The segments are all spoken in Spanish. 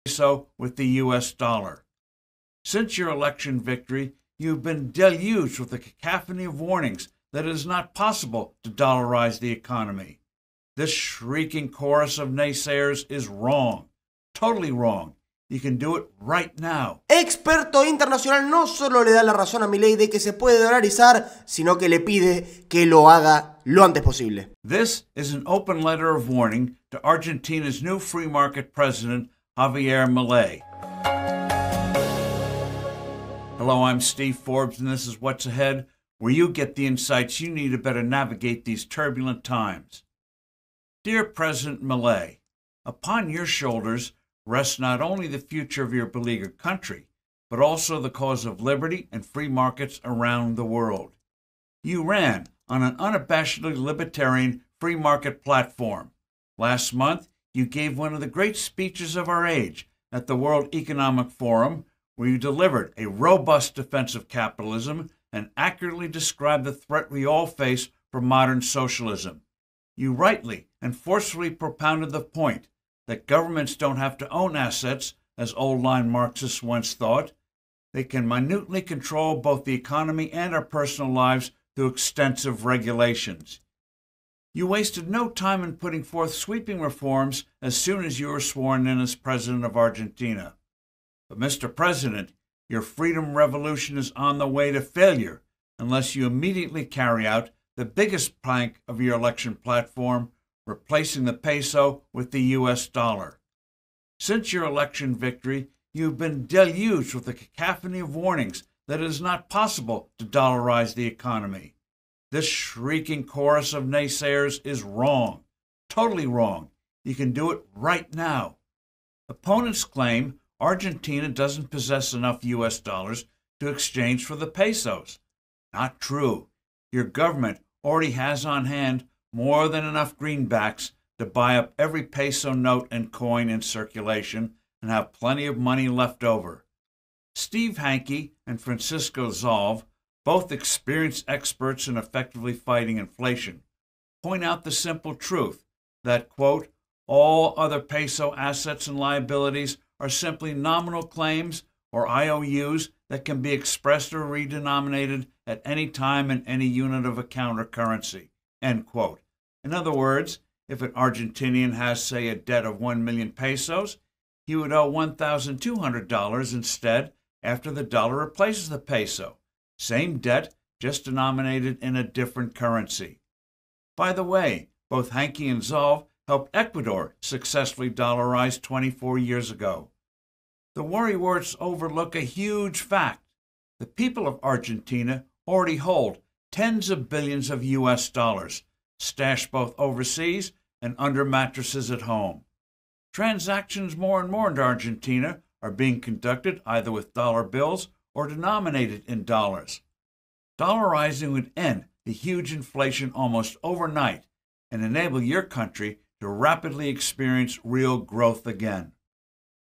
peso with the US dollar. Since your election victory, you've been deluged with a cacophony of warnings that it is not possible to dollarize the economy. This shrieking chorus of naysayers is wrong. Totally wrong. You can do it right now. Experto Internacional no solo le da la razón a Milei de que se puede dolarizar, sino que le pide que lo haga lo antes posible. This is an open letter of warning to Argentina's new free market president, Javier Milei. Hello, I'm Steve Forbes, and this is What's Ahead, where you get the insights you need to better navigate these turbulent times. Dear President Milei, upon your shoulders rests not only the future of your beleaguered country, but also the cause of liberty and free markets around the world. You ran on an unabashedly libertarian free market platform. Last month, you gave one of the great speeches of our age at the World Economic Forum, where you delivered a robust defense of capitalism and accurately described the threat we all face from modern socialism. You rightly and forcefully propounded the point that governments don't have to own assets, as old-line Marxists once thought. They can minutely control both the economy and our personal lives through extensive regulations. You wasted no time in putting forth sweeping reforms as soon as you were sworn in as President of Argentina. But, Mr. President, your freedom revolution is on the way to failure unless you immediately carry out the biggest plank of your election platform, replacing the peso with the US dollar. Since your election victory, you've been deluged with a cacophony of warnings that it is not possible to dollarize the economy. This shrieking chorus of naysayers is wrong. Totally wrong. You can do it right now. Opponents claim Argentina doesn't possess enough US dollars to exchange for the pesos. Not true. Your government already has on hand more than enough greenbacks to buy up every peso note and coin in circulation and have plenty of money left over. Steve Hanke and Francisco Zalv, both experienced experts in effectively fighting inflation, point out the simple truth that, quote, all other peso assets and liabilities are simply nominal claims or IOUs that can be expressed or redenominated at any time in any unit of account or currency, end quote. In other words, if an Argentinian has, say, a debt of 1 million pesos, he would owe $1,200 instead after the dollar replaces the peso. Same debt, just denominated in a different currency. By the way, both Hanke and Zalv helped Ecuador successfully dollarize 24 years ago. The worrywart overlook a huge fact. The people of Argentina already hold tens of billions of US dollars, stashed both overseas and under mattresses at home. Transactions more and more in Argentina are being conducted either with dollar bills or denominated in dollars. Dollarizing would end the huge inflation almost overnight and enable your country to rapidly experience real growth again.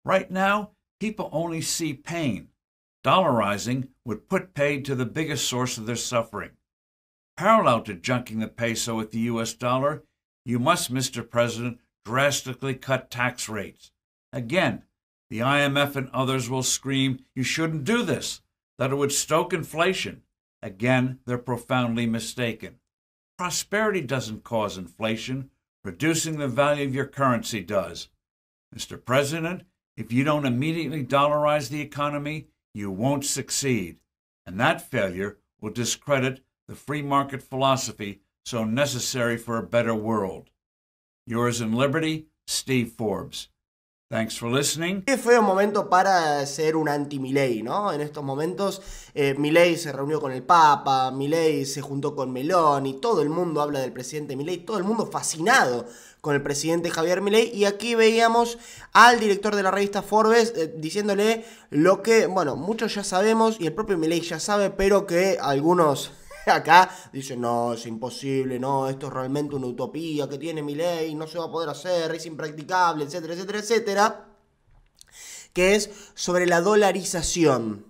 Right now, people only see pain. Dollarizing would put paid to the biggest source of their suffering. Parallel to junking the peso with the US dollar, you must, Mr. President, drastically cut tax rates. Again, the IMF and others will scream, you shouldn't do this, that it would stoke inflation. Again, they're profoundly mistaken. Prosperity doesn't cause inflation. Reducing the value of your currency does. Mr. President, if you don't immediately dollarize the economy, you won't succeed. And that failure will discredit the free market philosophy so necessary for a better world. Yours in liberty, Steve Forbes. Thanks for listening. Qué feo momento para ser un anti-Milei, ¿no? En estos momentos, Milei se reunió con el Papa, Milei se juntó con Meloni, todo el mundo habla del presidente Milei, todo el mundo fascinado con el presidente Javier Milei, y aquí veíamos al director de la revista Forbes diciéndole lo que, bueno, muchos ya sabemos y el propio Milei ya sabe, pero que algunos acá dicen, no, es imposible, no, esto es realmente una utopía que tiene Milei, no se va a poder hacer, es impracticable, etcétera, etcétera, etcétera, que es sobre la dolarización.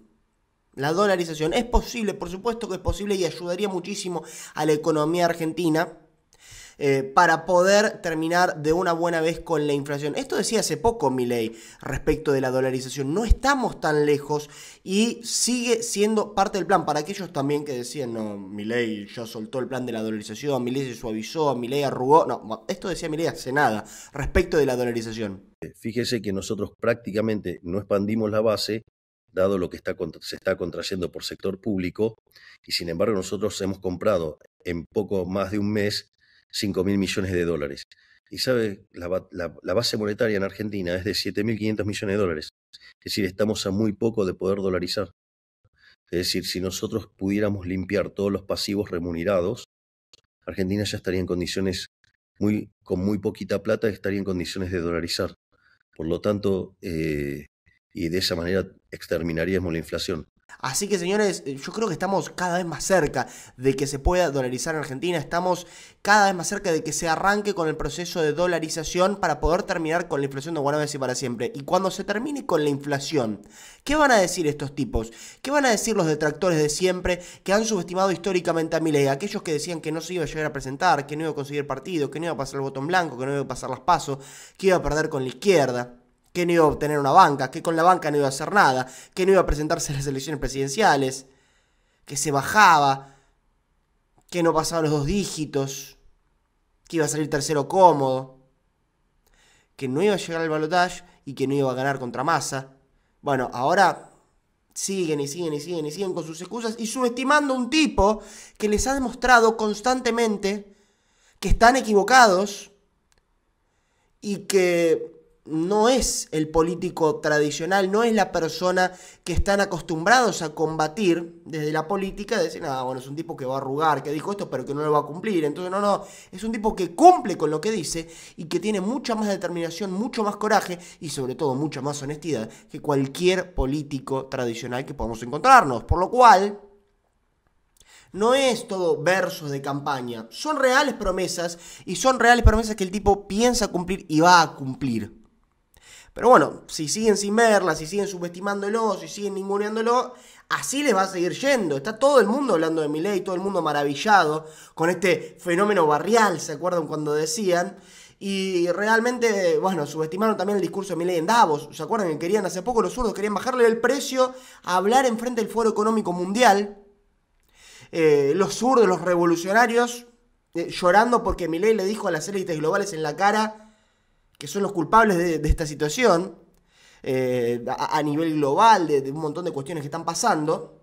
La dolarización es posible, por supuesto que es posible y ayudaría muchísimo a la economía argentina. para poder terminar de una buena vez con la inflación. Esto decía hace poco Milei respecto de la dolarización. No estamos tan lejos y sigue siendo parte del plan. Para aquellos también que decían, no, Milei ya soltó el plan de la dolarización, Milei se suavizó, Milei arrugó. No, esto decía Milei hace nada respecto de la dolarización. Fíjese que nosotros prácticamente no expandimos la base, dado lo que se está contrayendo por sector público, y sin embargo nosotros hemos comprado en poco más de un mes 5.000 millones de dólares. Y sabe, la base monetaria en Argentina es de 7.500 millones de dólares. Es decir, estamos a muy poco de poder dolarizar. Es decir, si nosotros pudiéramos limpiar todos los pasivos remunerados, Argentina ya estaría en condiciones, con muy poquita plata, estaría en condiciones de dolarizar. Por lo tanto, y de esa manera exterminaríamos la inflación. Así que, señores, yo creo que estamos cada vez más cerca de que se pueda dolarizar en Argentina. Estamos cada vez más cerca de que se arranque con el proceso de dolarización para poder terminar con la inflación de buena vez y para siempre. Y cuando se termine con la inflación, ¿qué van a decir estos tipos? ¿Qué van a decir los detractores de siempre que han subestimado históricamente a Milei? Aquellos que decían que no se iba a llegar a presentar, que no iba a conseguir partido, que no iba a pasar el voto en blanco, que no iba a pasar las PASO, que iba a perder con la izquierda, que no iba a obtener una banca, que con la banca no iba a hacer nada, que no iba a presentarse a las elecciones presidenciales, que se bajaba, que no pasaba los 2 dígitos, que iba a salir tercero cómodo, que no iba a llegar al balotaje y que no iba a ganar contra Massa. Bueno, ahora siguen y siguen y siguen y siguen con sus excusas y subestimando a un tipo que les ha demostrado constantemente que están equivocados y que no es el político tradicional, no es la persona que están acostumbrados a combatir desde la política, de decir, bueno, es un tipo que va a arrugar, que dijo esto, pero que no lo va a cumplir. Entonces, no, es un tipo que cumple con lo que dice y que tiene mucha más determinación, mucho más coraje y sobre todo mucha más honestidad que cualquier político tradicional que podamos encontrarnos. Por lo cual, no es todo versos de campaña, son reales promesas y son reales promesas que el tipo piensa cumplir y va a cumplir. Pero bueno, si siguen sin verla, si siguen subestimándolo, si siguen ninguneándolo, así les va a seguir yendo. Está todo el mundo hablando de Milei, todo el mundo maravillado con este fenómeno barrial, ¿se acuerdan cuando decían? Y realmente, bueno, subestimaron también el discurso de Milei en Davos. ¿Se acuerdan que querían hace poco los zurdos, querían bajarle el precio a hablar enfrente del Foro Económico Mundial? Los zurdos, los revolucionarios, llorando porque Milei le dijo a las élites globales en la cara que son los culpables de esta situación, a nivel global, de un montón de cuestiones que están pasando,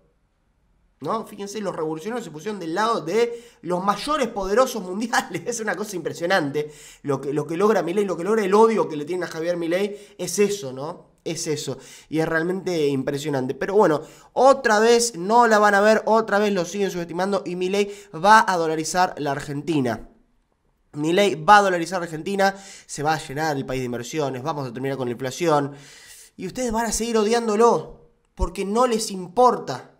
¿no? Fíjense, los revolucionarios se pusieron del lado de los mayores poderosos mundiales. Es una cosa impresionante. Lo que logra Milei, lo que logra el odio que le tienen a Javier Milei, es eso, ¿no? Es eso. Y es realmente impresionante. Pero bueno, otra vez no la van a ver, otra vez lo siguen subestimando y Milei va a dolarizar la Argentina. Milei va a dolarizar Argentina, se va a llenar el país de inversiones, vamos a terminar con la inflación y ustedes van a seguir odiándolo porque no les importa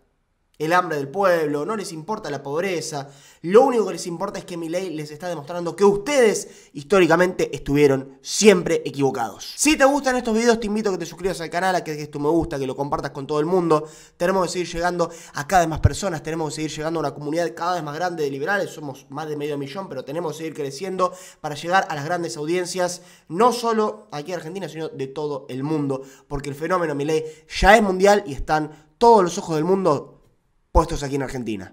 el hambre del pueblo, no les importa la pobreza, lo único que les importa es que Milei les está demostrando que ustedes históricamente estuvieron siempre equivocados. Si te gustan estos videos te invito a que te suscribas al canal, a que dejes tu me gusta, que lo compartas con todo el mundo. Tenemos que seguir llegando a cada vez más personas, tenemos que seguir llegando a una comunidad cada vez más grande de liberales, somos más de 500.000, pero tenemos que seguir creciendo para llegar a las grandes audiencias, no solo aquí en Argentina, sino de todo el mundo, porque el fenómeno Milei ya es mundial y están todos los ojos del mundo puestos aquí en Argentina.